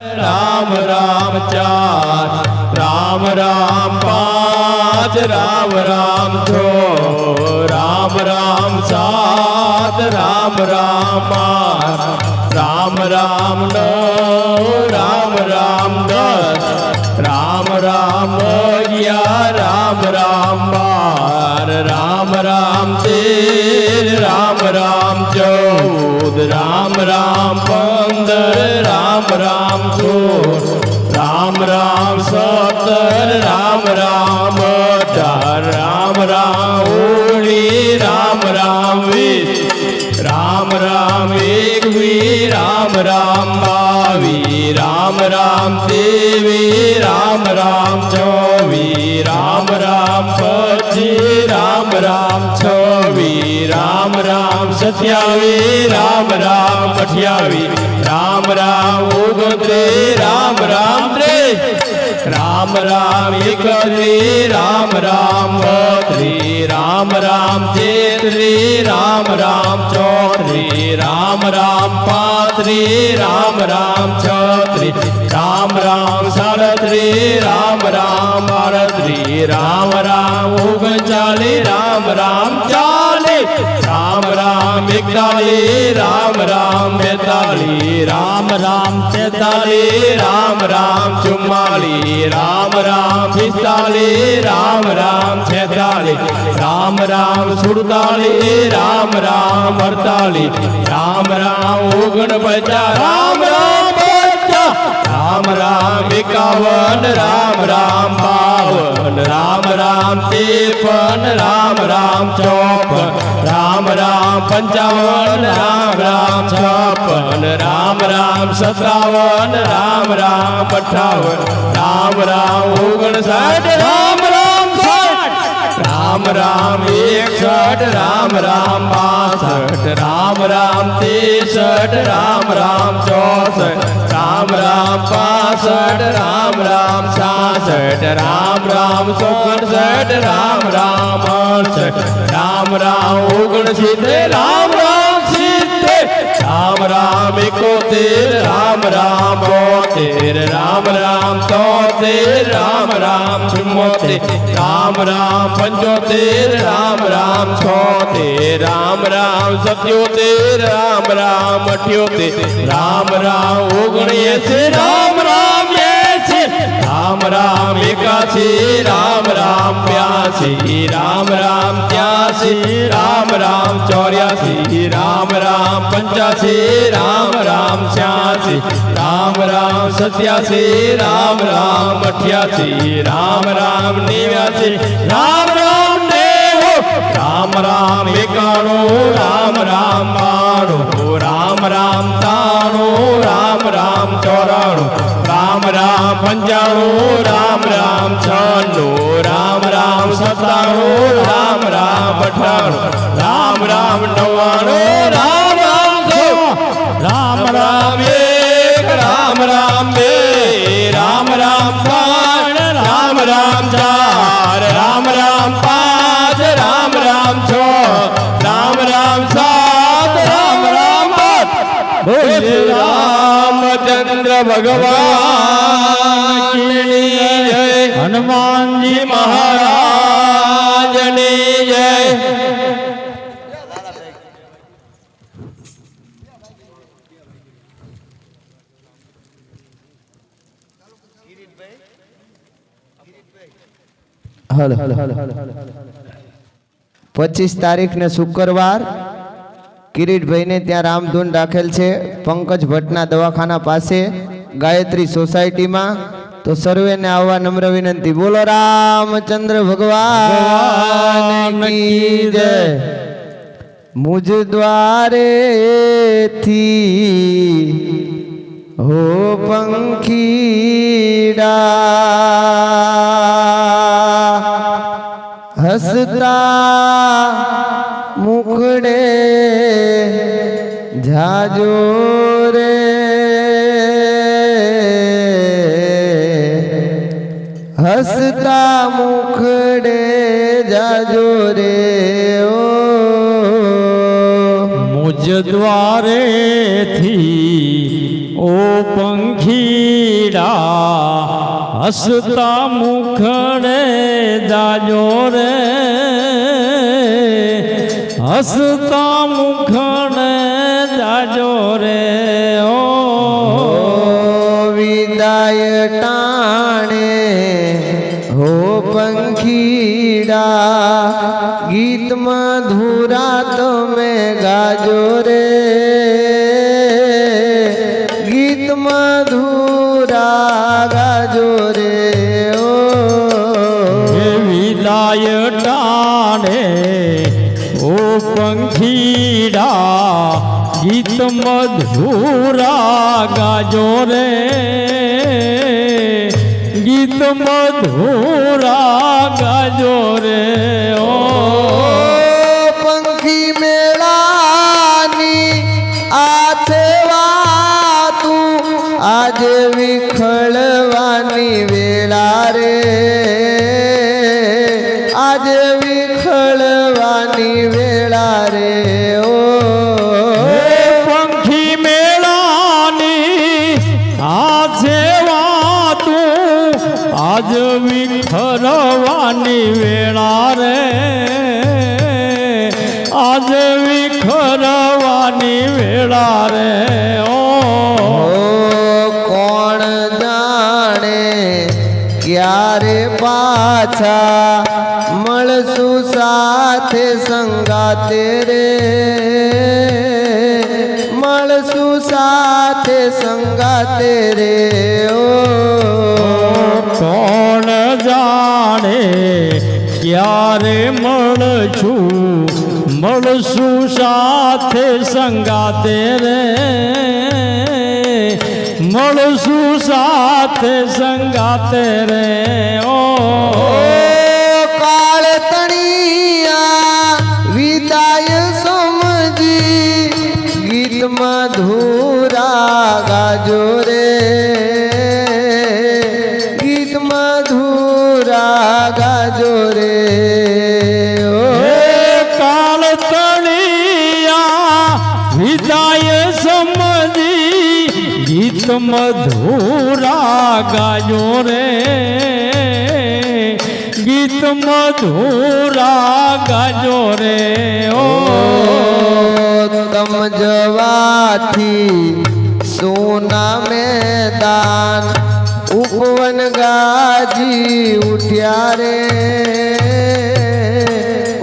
राम राम चार राम राम पाँच राम राम छो राम राम सात राम राम आठ राम राम नौ राम राम दस राम राम ग्यारह राम राम बारह राम राम तेरह राम राम चौदह राम राम पंद्रह राम राम राम राम सत्तर राम राम अठार राम राम ओली राम राम वीस राम राम एकवीस राम राम बावीस राम राम तेवीस राम राम चौबीस राम राम पच्चीस राम राम छब्बीस राम राम सत्यावीस राम राम अठावीस राम राम ओगणत्रीस राम राम राम राम एकत्रीस राम राम बत्रीस राम राम तेत्रीस राम राम चौत्रीस राम राम पात्रीस राम राम छत्रीस राम राम साड़त्रीस राम राम अड़त्रीस राम राम ओगणचालीस राम राम चालीस राम राम इकतालीस राम राम बेतालीस राम राम तैतालीस राम राम चुम्मालीस राम राम पिस्तालीस राम राम छेतालीस राम राम सुड़तालीस राम राम अड़तालीस राम राम ओगणपचास राम राम राम राम एकावन राम राम बावन राम राम तिरपन राम राम चौपन राम राम पंचावन राम राम छप्पन राम राम सत्तावन राम राम अट्ठावन राम राम ओगणसाठ राम राम साठ राम राम एकसठ राम राम बासठ राम राम तिरसठ राम राम चौसठ राम राम पासठ राम राम छाछठ राम राम चौसठ राम राम अड़सठ राम राम ओगणसित्तेर राम राम सित्तेर राम राम इकोतेर राम राम बोतेर राम राम तोतेर राम राम चुम्मोतेर राम राम पंचोतेर राम राम छोतेर राम राम सत्योतेर राम राम अठ्योतेर राम राम ओगणएंसी राम राम एंसी राम राम एकासी राम राम ब्यासी राम राम त्यासी राम राम चौरासी राम राम पंचासी राम राम छियासी राम राम सत्यासी राम राम अठ्यासी राम राम नेव्यासी राम राम नेवु राम राम एकाणु राम राम बाणु राम राम ताणु राम राम चौराणु राम राम पंचाणु राम राम छन्नु राम राम सत्ताणु राम राम अठाणु राम राम नव्वाणु राम राम सौ राम राम एक राम राम बे राम राम पांच राम राम चार राम राम पांच राम राम छो राम राम सात राम राम आठ रामचंद्र भगवान की जय हनुमान जी महाराज की जय। હલો 25 તારીખ ને શુક્રવાર કિરીટભાઈ ને ત્યાં રામધૂન રાખેલ છે પંકજ ભટ્ટના દવાખાના પાસે ગાયત્રી સોસાયટીમાં તો સર્વેને આવવા નમ્ર વિનંતી। બોલો રામચંદ્ર ભગવાન કી જય। મુજ દ્વારે થી હો પંખીડા હસતા મુખડે જાજો રે હસતા મુખડે જાજો રે ઓ મુજ દ્વારે થી ઓ પંખીડા હસતા મુખડે જાજો રે હસતા મુખડે જાજો રે ઓ વિદાય ટાણે હો પંખીડા ગીત મધુરા તમે ગાજો રે ગીત મધુરા ગાજો રે ઓ વિદાય ટાણે ઓ પંખીડા ગીત મધુરા ગાજો રે ગીત મધુરા ગાજો રે ઓ પંખી મેળાની આ સેવા તું આજે વિખળવાની વેળા રે આજે વિખળવાની વેળા રે ઓ પંખી મેળાની આ સેવા તું આજ વિખરવાની વેળા રે આજ વિખરવાની વેળા રે ઓ કોણ જાણે ક્યારે પાછા મળશું સાથે સંગાતે રે મળશું સાથે સંગાતે રે ઓ કોણ જાણે ક્યારે મળશું સાથે સંગાતે રે મળશું સાથે સંગાતે રે ઓ કાળ તણિયા વિદાય સમજી ગીત મધુરા ગાજો રે ગીત મધુરા ગાજો રે ઓ કાળ તણિયા વિદાય સમજી ગીત મધુરા ગાજો રે ગીત મધુરા ગાજો રે ઓ તમ જવાથી સોના મેદાન ઉપવન ગાજી ઉઠ્યા રે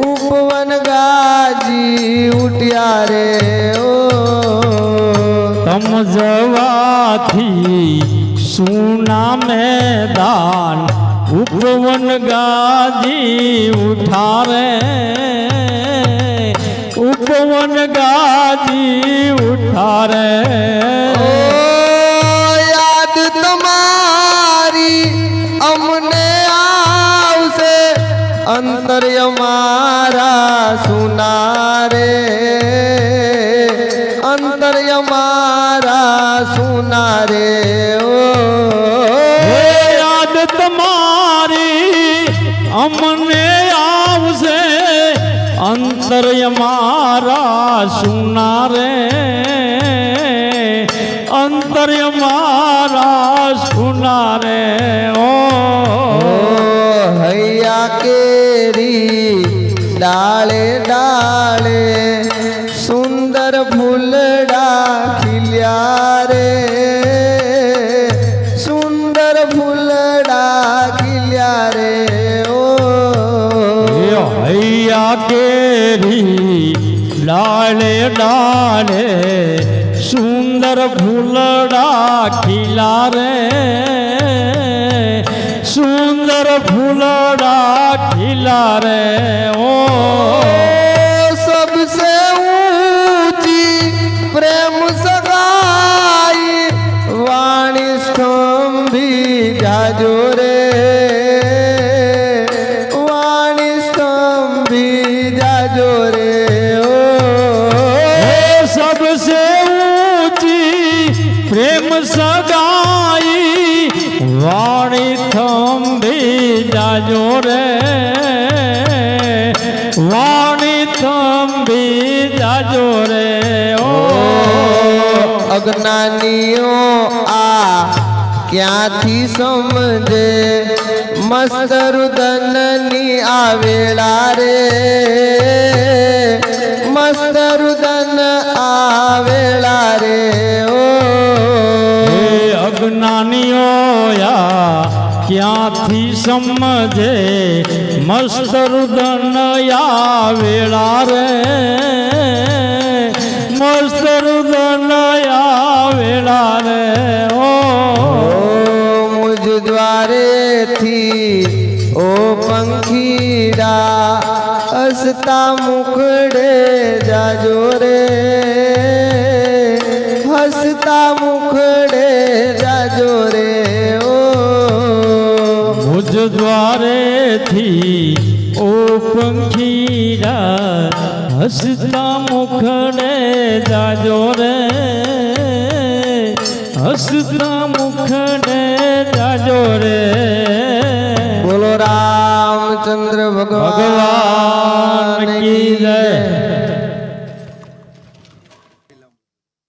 ઉપવન ગાજી ઉઠ્યા રે ઓ તમ જવાથી સુના મેદાન ઉપવન ગાજી ઉઠારે ઉપવન ગાજી ઉઠારે ઓ યાદ તમારી અમને આવશે અંતર્ય મારા સુનારે અંતર્ય મારા સુનારે ઓ યાદ તમારી અમને આવશે અંતર્ય મારા સુનારે અંતર્ય મારા સુનારે ઓ હૈયા કેરી ડાળે ડાળે સુંદર ફૂલડા ખીલ્યા રે સુંદર ફૂલડા ખીલ્યા રે ઓ હૈયા કેરી ડાળે ડાળે સુંદર ફૂલડા ખીલા રે સુંદર ફૂલડા ખીલા રે ઓ सबसे ऊंची प्रेम सगाई वाणी स्तंभी जाजो रे वाणी स्तंभी जाजो रे ओ सबसे ऊंची प्रेम सगाई वाणी थंभी जाजो रे वाणी थंभी जाजो रे ओ અજ્ઞાનીઓ આ ક્યાંથી સમજે મસ્ત રુદનની આવેલા રે મસ્ત રુદન આવેલા રે ઓ હે અજ્ઞાનીઓ યા ક્યાંથી સમજે મસ્ત રુદન આવેલા રે મસ્ત રુદન આવેલા રે ઓ મુજ દ્વારેથી ઓ પંખીડા હસતા મુખડે જાજો રે હસતા મુખડે જાજો રે ઓ મુજ દ્વારેથી ઓ પંખીડા હસતા મુખડે જાજો રે હસતા મુખડે જાજો રે બોલો રામચંદ્ર ભગવાન ભગવાન કી જય